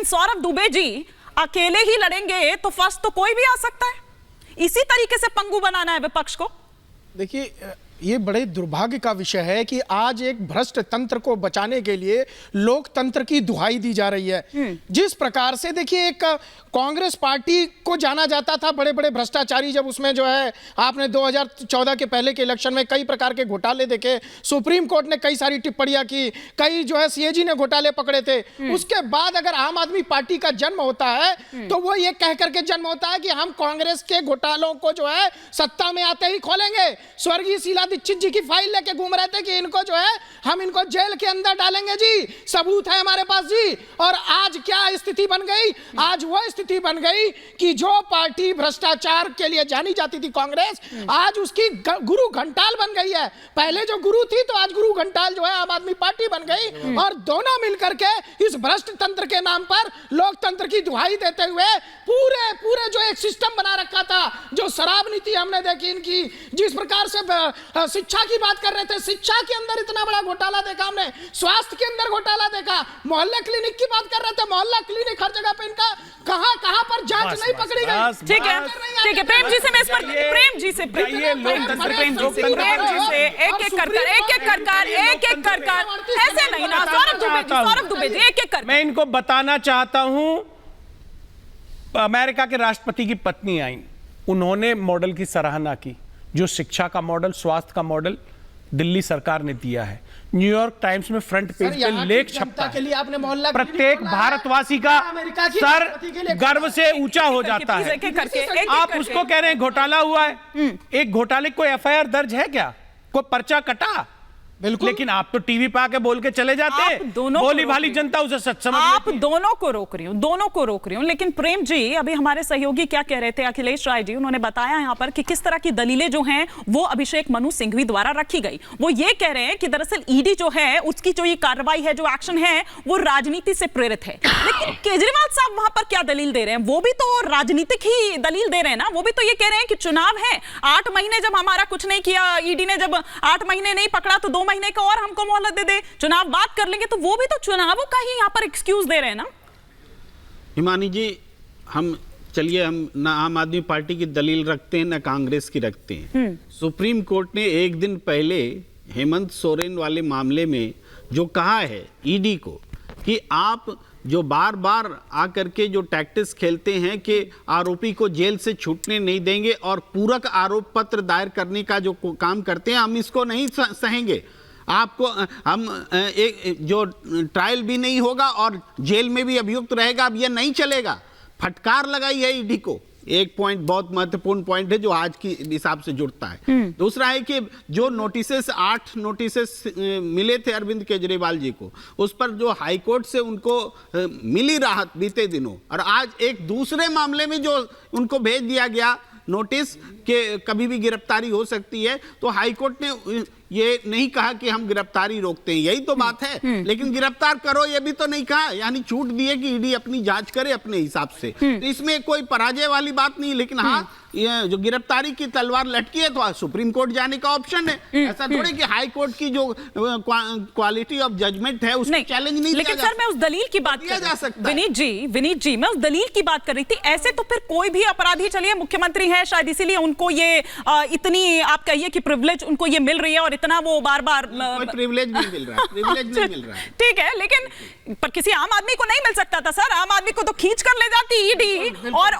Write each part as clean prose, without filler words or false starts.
लेकिन सौरभ दुबे जी अकेले ही लड़ेंगे तो फर्स्ट तो कोई भी आ सकता है। इसी तरीके से पंगु बनाना है विपक्ष को। देखिए, ये बड़े दुर्भाग्य का विषय है कि आज एक भ्रष्ट तंत्र को बचाने के लिए लोकतंत्र की दुहाई दी जा रही है। जिस प्रकार से देखिए, एक कांग्रेस पार्टी को जाना जाता था बड़े बड़े भ्रष्टाचारी, जब उसमें जो है आपने 2014 के पहले के इलेक्शन में कई प्रकार के घोटाले देखे, सुप्रीम कोर्ट ने कई सारी टिप्पणियां की, कई जो है सीएजी ने घोटाले पकड़े थे। उसके बाद अगर आम आदमी पार्टी का जन्म होता है तो वो ये कह करके जन्म होता है कि हम कांग्रेस के घोटालों को जो है सत्ता में आते ही खोलेंगे। स्वर्गीय शीला दीक्षित जी की फाइल लेके घूम रहे थे कि इनको जो है हम इनको जेल के अंदर डालेंगे जी, सबूत है हमारे पास जी। और आज क्या स्थिति बन गई? आज वो स्थिति बन गई कि जो पार्टी भ्रष्टाचार के लिए जानी जाती थी कांग्रेस, आज उसकी गुरु घंटाल बन गई है। पहले जो गुरु थी तो आज गुरु घंटाल जो है आम आदमी पार्टी बन गई। और दोनों मिलकर के इस भ्रष्ट तंत्र के नाम पर लोकतंत्र की दुहाई देते हुए पूरे जो एक सिस्टम बना रखा था, जो शराब नीति हमने देखी इनकी, जिस प्रकार से शिक्षा की बात कर रहे थे, शिक्षा के अंदर इतना बड़ा घोटाला देखा हमने, स्वास्थ्य के अंदर घोटाला देखा, मोहल्ला क्लिनिक की बात कर रहे थे, मोहल्ला क्लिनिक हर जगह पे इनका कहां पर जांच नहीं पकड़ी गई। ठीक है, प्रेम जी से मैं इस पर प्रेम जी से एक एक कर ऐसे नहीं ना। सौरभ दुबे जी एक कर मैं इनको बताना चाहता हूं, अमेरिका के राष्ट्रपति की पत्नी आई, उन्होंने मॉडल की सराहना की, जो शिक्षा का मॉडल, स्वास्थ्य का मॉडल दिल्ली सरकार ने दिया है। न्यूयॉर्क टाइम्स में फ्रंट पेज पे लेख छपता है, प्रत्येक भारतवासी का सर गर्व से ऊंचा हो जाता है। आप उसको कह रहे हैं घोटाला हुआ है। एक घोटाले को एफआईआर दर्ज है क्या? कोई पर्चा कटा? बिल्कुल। लेकिन आप तो टीवी पे आके बोल के चले जाते, बोली भाली जनता उसे सच समझ आप दोनों को रोक रही हूं। लेकिन प्रेम जी, अभी हमारे सहयोगी क्या कह रहे थे, अखिलेश राय जी, उन्होंने बताया यहां पर कि किस तरह की दलीलें जो हैं वो अभिषेक मनु सिंघवी द्वारा रखी गई। वो ये कह रहे हैं कि दरअसल ईडी जो है उसकी जो ये कार्रवाई है, जो एक्शन है, वो राजनीति से प्रेरित है। लेकिन केजरीवाल साहब वहां पर क्या दलील दे रहे हैं? वो भी तो राजनीतिक ही दलील दे रहे हैं ना। वो भी तो ये कह रहे हैं कि चुनाव है, 8 महीने जब हमारा कुछ नहीं किया, ईडी ने जब 8 महीने नहीं पकड़ा तो 2 महीने का और हमको मोहलत दे दे, चुनाव बात कर लेंगे। तो वो भी तो चुनावों का ही यहाँ पर एक्सक्यूज दे रहे हैं ना। हिमानी जी, चलिए हम ना आम आदमी पार्टी की दलील रखते हैं ना कांग्रेस की रखते हैं। सुप्रीम कोर्ट ने एक दिन पहले हेमंत सोरेन वाले मामले में जो कहा है ईडी को कि आप जो बार बार आकर के जो टैक्टिस खेलते हैं कि आरोपी को जेल से छूटने नहीं देंगे और पूरक आरोप पत्र दायर करने का जो काम करते हैं, हम इसको नहीं सहेंगे। आपको हम एक जो ट्रायल भी नहीं होगा और जेल में भी अभियुक्त रहेगा, अब यह नहीं चलेगा। फटकार लगाई है ईडी को। एक पॉइंट बहुत महत्वपूर्ण पॉइंट है जो आज की हिसाब से जुड़ता है। दूसरा है कि जो नोटिसेस 8 नोटिसेस मिले थे अरविंद केजरीवाल जी को, उस पर जो हाईकोर्ट से उनको मिली राहत बीते दिनों, और आज एक दूसरे मामले में जो उनको भेज दिया गया नोटिस के कभी भी गिरफ्तारी हो सकती है, तो हाईकोर्ट ने ये नहीं कहा कि हम गिरफ्तारी रोकते हैं, यही तो बात है। लेकिन गिरफ्तार करो ये भी तो नहीं कहा, यानी छूट दिए कि ईडी अपनी जांच करे अपने हिसाब से। तो इसमें कोई पराजय वाली बात नहीं। लेकिन हाँ, ये जो गिरफ्तारी की तलवार लटकी है तो सुप्रीम कोर्ट जाने का ऑप्शन है। ऐसा थोड़ी कि हाई कोर्ट की जो क्वालिटी ऑफ जजमेंट है उसको चैलेंज नहीं। लेकिन सर, मैं उस दलील की बात कर रही थी, विनीत जी, मैं उस दलील की बात कर रही थी। ऐसे तो फिर कोई भी अपराधी, चलिए मुख्यमंत्री है, शायद इसीलिए उनको ये इतनी आप कहिए कि प्रिविलेज उनको ये मिल रही है और इतना वो बार बार प्रिविलेज नहीं मिल रहा है। ठीक है, लेकिन पर किसी आम आदमी को नहीं मिल सकता था सर। आम आदमी को तो खींच कर ले जाती ईडी और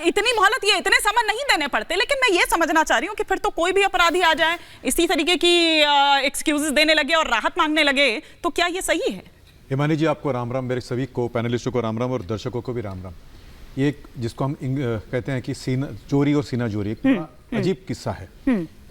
इतनी मोहलत, ये इतने समय नहीं देने पड़ते। लेकिन मैं ये समझना चाह रही हूँ कि फिर तो कोई भी अपराधी आ जाए, इसी तरीके की एक्सक्यूजेस देने लगे और राहत मांगने लगे, तो क्या ये सही है? हिमानी जी, आपको राम राम, मेरे सभी को पैनलिस्टों को राम राम और दर्शकों को भी राम राम। ये जिसको हम कहते हैं कि सीना चोरी और सीना चोरी, एक अजीब किस्सा है।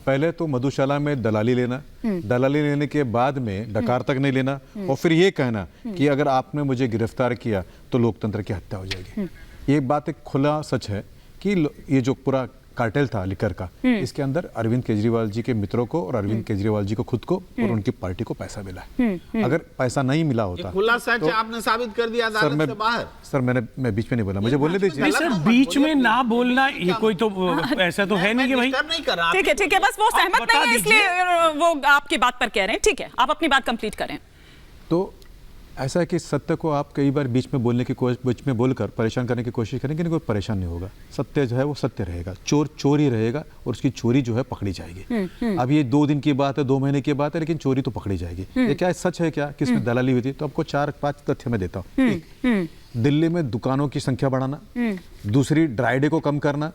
पहले तो मधुशाला में दलाली लेने के बाद में डकार तक नहीं लेना, और फिर ये कहना कि अगर आपने मुझे गिरफ्तार किया तो लोकतंत्र की हत्या हो जाएगी। ये बात एक खुला सच है कि ये जो पूरा कार्टेल था लिकर का, इसके अंदर अरविंद केजरीवाल जी के मित्रों को और अरविंद केजरीवाल जी को खुद को और उनकी पार्टी को पैसा मिला है। अगर पैसा नहीं मिला होता, खुला सच तो आपने साबित कर दिया अदालत से बाहर। सर मैं बीच में नहीं बोला, मुझे बोलने दीजिए। सर, बीच में ना बोलना ये कोई तो ऐसा तो है नहीं कि भाई। ठीक है, बस वो सहमत नहीं है इसलिए वो आपकी बात पर कह रहे हैं। ठीक है, आप अपनी बात कंप्लीट करें। तो ऐसा है कि सत्य को आप कई बार बीच में बोलने की बीच में बोलकर परेशान करने की कोशिश करेंगे, लेकिन कोई परेशान नहीं होगा। सत्य जो है वो सत्य रहेगा, चोर चोर ही रहेगा और उसकी चोरी जो है पकड़ी जाएगी। अब ये 2 दिन की बात है, 2 महीने की बात है, लेकिन चोरी तो पकड़ी जाएगी। ये क्या सच है क्या किसने दलाली हुई थी? तो आपको 4-5 तथ्य मैं देता हूँ। दिल्ली में दुकानों की संख्या बढ़ाना, दूसरी ड्राई डे को कम करना,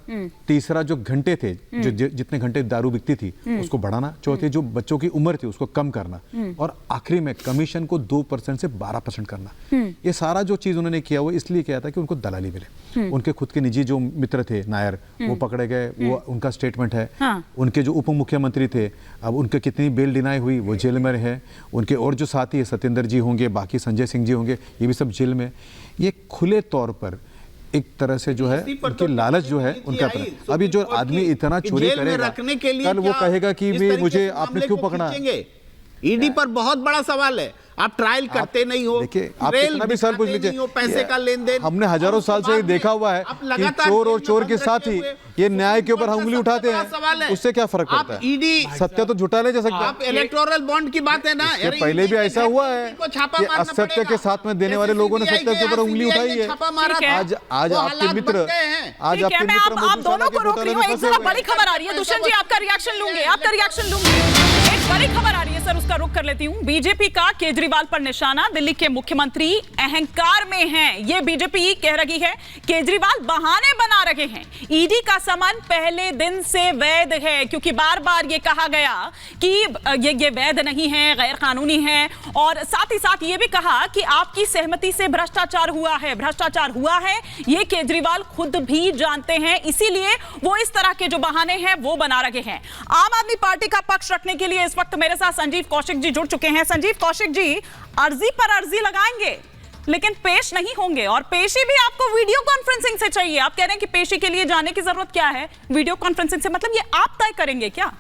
तीसरा जो घंटे थे, जो जितने घंटे दारू बिकती थी उसको बढ़ाना, चौथी जो बच्चों की उम्र थी उसको कम करना, और आखिरी में कमीशन को 2% से 12% करना। ये सारा जो चीज उन्होंने किया वो इसलिए किया था कि उनको दलाली मिले। उनके खुद के निजी जो मित्र थे नायर, वो पकड़े गए, वो उनका स्टेटमेंट है। उनके जो उप मुख्यमंत्री थे, अब उनके कितनी बेल डिनाई हुई, वो जेल में रहे। उनके और जो साथी है, सत्येंद्र जी होंगे, बाकी संजय सिंह जी होंगे, ये भी सब जेल में। ये खुले तौर पर एक तरह से जो है उनकी लालच जो है उनका। अभी जो आदमी इतना चोरी करेगा, कल वो कहेगा कि मुझे आपने क्यों पकड़ा। ईडी पर बहुत बड़ा सवाल है। आप ट्रायल करते नहीं हो, देखिए आप कितना भी सवाल पूछ लीजिए, पैसे का लेन देन हमने हजारों साल से देखा हुआ है कि चोर और चोर के साथ ही ये न्याय के ऊपर उंगली उठाते हैं, उससे क्या फर्क पड़ता है? ईडी सत्य तो झुटा नहीं जा सकता। आप इलेक्टोरल बॉन्ड की बात है ना, इसके पहले भी ऐसा हुआ है कि असत्य के साथ में देने वाले लोगों ने सत्य के ऊपर उंगली उठाई है। आज आपके मित्र, आज आपके मित्र, आप दोनों को रोक रही हूँ। एक जरा बड़ी खबर आ रही है, दुष्यंत जी आपका रिएक्शन लूंगे, आपका रिएक्शन लूंगे। एक बड़ी खबर आ रही है सर, उसका रुख कर लेती हूँ। बीजेपी का केजरीवाल पर निशाना, दिल्ली के मुख्यमंत्री अहंकार में हैं, ये बीजेपी कह रही है। केजरीवाल बहाने बना रहे हैं। ईडी का समन पहले दिन से वैध है, क्योंकि बार बार ये कहा गया कि ये वैध नहीं है, गैर कानूनी है, और साथ ही साथ ये भी कहा कि आपकी सहमति से भ्रष्टाचार हुआ है। भ्रष्टाचार हुआ है ये केजरीवाल खुद भी जानते हैं, इसीलिए वो इस तरह के जो बहाने हैं वो बना रहे हैं। आम आदमी पार्टी का पक्ष रखने के लिए इस वक्त मेरे साथ संजीव कौशिक जी जुड़ चुके हैं। संजीव कौशिक जी, अर्जी पर अर्जी लगाएंगे लेकिन पेश नहीं होंगे, और पेशी भी आपको वीडियो कॉन्फ्रेंसिंग से चाहिए। आप कह रहे हैं कि पेशी के लिए जाने की जरूरत क्या है, वीडियो कॉन्फ्रेंसिंग से, मतलब ये आप तय करेंगे क्या?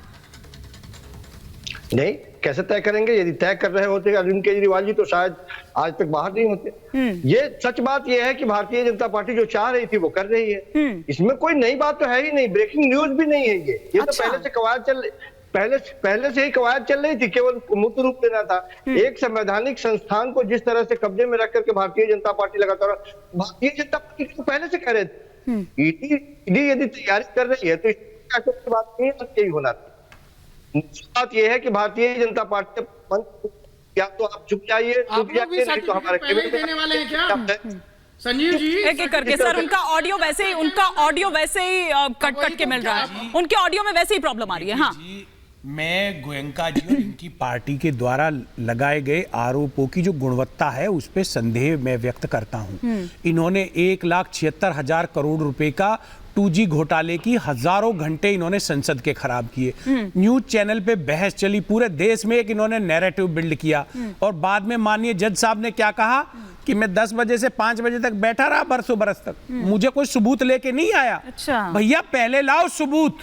नहीं, कैसे तय करेंगे? यदि तय कर रहे होते अरविंद केजरीवाल जी तो शायद आज तक बाहर नहीं होते। ये सच बात यह है कि भारतीय जनता पार्टी जो चाह रही थी वो कर रही है। इसमें कोई नई बात तो है ही नहीं, ब्रेकिंग न्यूज भी नहीं है ये। तो पहले से कवायद पहले से ही कवायद चल रही थी, केवल मूर्त रूप देना था। एक संवैधानिक संस्थान को जिस तरह से कब्जे में रख करके भारतीय जनता पार्टी लगातार, भारतीय जनता पार्टी तो पहले से कह रहे थे ईडी यदि तैयारी कर रही है तो इसकी बात नहीं यही होना था। बात यह है कि भारतीय जनता पार्टी या तो आप चुप जाइए, चुप जाइए, नहीं तो हमारे देने वाले हैं क्या संजीव जी? एक एक करके सर, उनका ऑडियो वैसे ही कट के मिल रहा है, उनके ऑडियो में वैसे ही प्रॉब्लम आ रही है। हाँ, मैं गोयंका जी और इनकी पार्टी के द्वारा लगाए गए आरोपों की जो गुणवत्ता है उस पर संदेह मैं व्यक्त करता हूं। इन्होंने 1,76,000 करोड़ रुपए का 2G घोटाले की हजारों घंटे इन्होंने संसद के खराब किए। न्यूज चैनल पे बहस चली, पूरे देश में एक इन्होंने नैरेटिव बिल्ड किया, और बाद में माननीय जज साहब ने क्या कहा कि मैं 10 बजे से 5 बजे तक बैठा रहा बरसों बरस तक, मुझे कोई सबूत लेके नहीं आया। अच्छा। भैया पहले लाओ सबूत,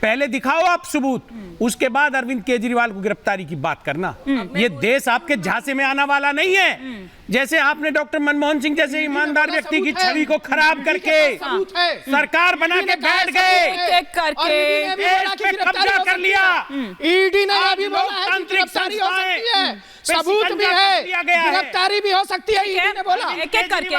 पहले दिखाओ आप सबूत, उसके बाद अरविंद केजरीवाल को गिरफ्तारी की बात करना। ये देश आपके झांसे में आने वाला नहीं है। जैसे आपने डॉक्टर मनमोहन सिंह जैसे ईमानदार व्यक्ति की छवि को खराब करके सरकार बना के बैठ गए, एक करके देश पे कब्जा कर लिया। ईडी ने अभी बोला है कि गिरफ्तारी हो सकती है, सबूत भी है, गिरफ्तारी भी हो सकती है। ईडी ने बोला एक एक करके